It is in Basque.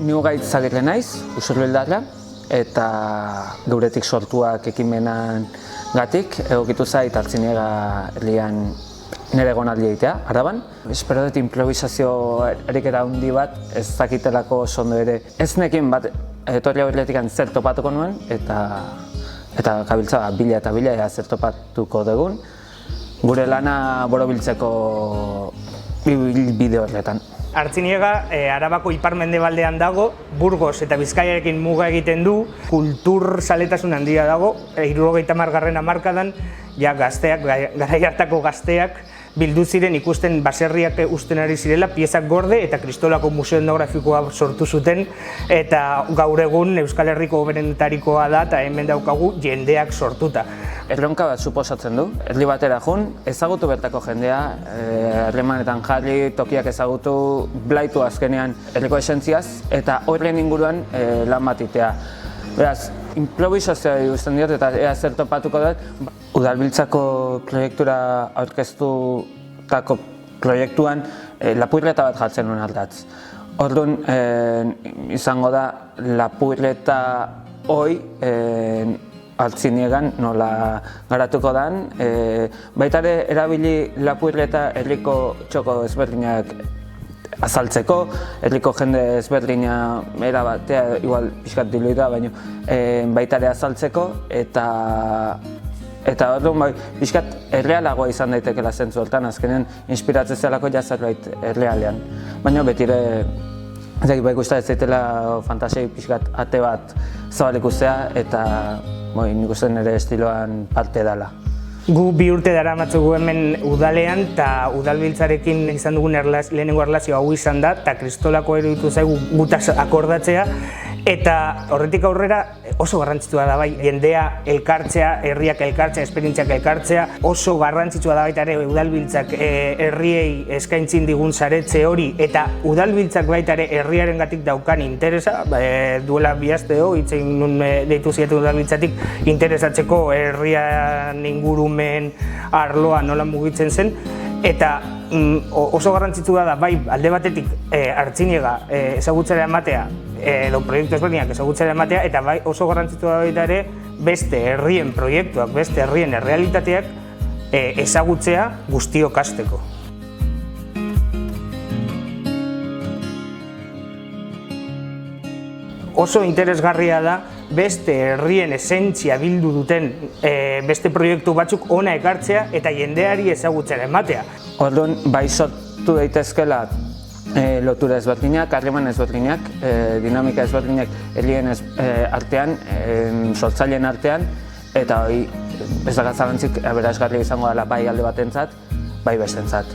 Niu Gaitzagirre naiz, Usurbildarra, eta geuretik sortuak ekimenan gatik, egokitu zait Artziniega herrian nire egonaldi egitea, Araban. Espero dut improvisazio eriketa handi bat, ez dakitelako oso ondo ere. Ez nekin bat, etorri aurretik zer topatuko nuen, eta gabiltza bila eta bila zer topatuko dugun. Gure lana borobiltzeko bide horretan. Artziniega Arabako ipar-mendebaldean dago, Burgos eta Bizkaiarekin muga egiten du, kultur zaletasun handia dago, 70. hamarkadan, ja gazteak, garai hartako gazteak, bildu ziren ikusten baserriak usten ari zirela, piezak gorde eta Kristolako museo etnografikoa sortu zuten, eta gaur egun Euskal Herriko hoberenetarikoa da eta hemen daukagu jendeak sortuta. Erronka bat suposatzen du, herri batera joan, ezagutu bertako jendea, harremanetan jarri, tokiak ezagutu, blaitu azkenean herriko esentziaz, eta horren inguruan lan bat egitea. Beraz, improvisazioa ikusten diot eta ea zer topatuko dut. Udalbiltzako proiektura aurkeztutako proiektuan lapurreta bat jartzen nuen aldatz. Orduan izango da lapurreta hoi Artziniegan nola garatuko den. Baita ere erabili lapurreta herriko txoko ezberdinak azaltzeko, herriko jende ezberdina era batea, igual pixkat diluida, baina baita ere azaltzeko, eta orduan pixkat errealagoa izan daitekela zentzu hortan, azkenen inspiratzen zelako ja zerbait errealean. Baina betire, ikusten ez zaitela fantasiai pixkat ate bat zabal ikustea, eta nik uste nire estiloan parte dela. Gu 2 urte daramatzagu hemen udalean eta udalbiltzarekin izan dugun lehenengo erlazio hau izan da, eta Kristolako eruditu zaigu gutaz akordatzea, eta horretik aurrera oso garrantzitsua da bai, jendea elkartzea, herriak elkartzea, esperientziak elkartzea, oso garrantzitsua da baita ere udalbiltzak herriei eskaintzin digun saretze hori, eta udalbiltzak baita ere herriaren gatik daukan interesa, duela 2 aste hitz egin nun deitu zieten udalbiltzatik interesatzeko herrian ingurumen arloa nola mugitzen zen, eta oso garrantzitsua da bai alde batetik Artziniega ezagutzera ematea, edo proiektu ezberdinak ezagutzera ematea, eta bai oso garrantzitsua da baita ere beste herrien proiektuak, beste herrien errealitateak ezagutzea guztiok hasteko. Oso interesgarria da beste herrien esentzia bildu duten beste proiektu batzuk hona ekartzea eta jendeari ezagutzera ematea. Orduan, bai sortu daitezkela lotura ezberdinak, harreman ezberdinak, dinamika ezberdinak herrien artean, sortzaileen artean, eta hori ez da zalantzik aberasgarria izango dela bai alde batentzat, bai bestentzat.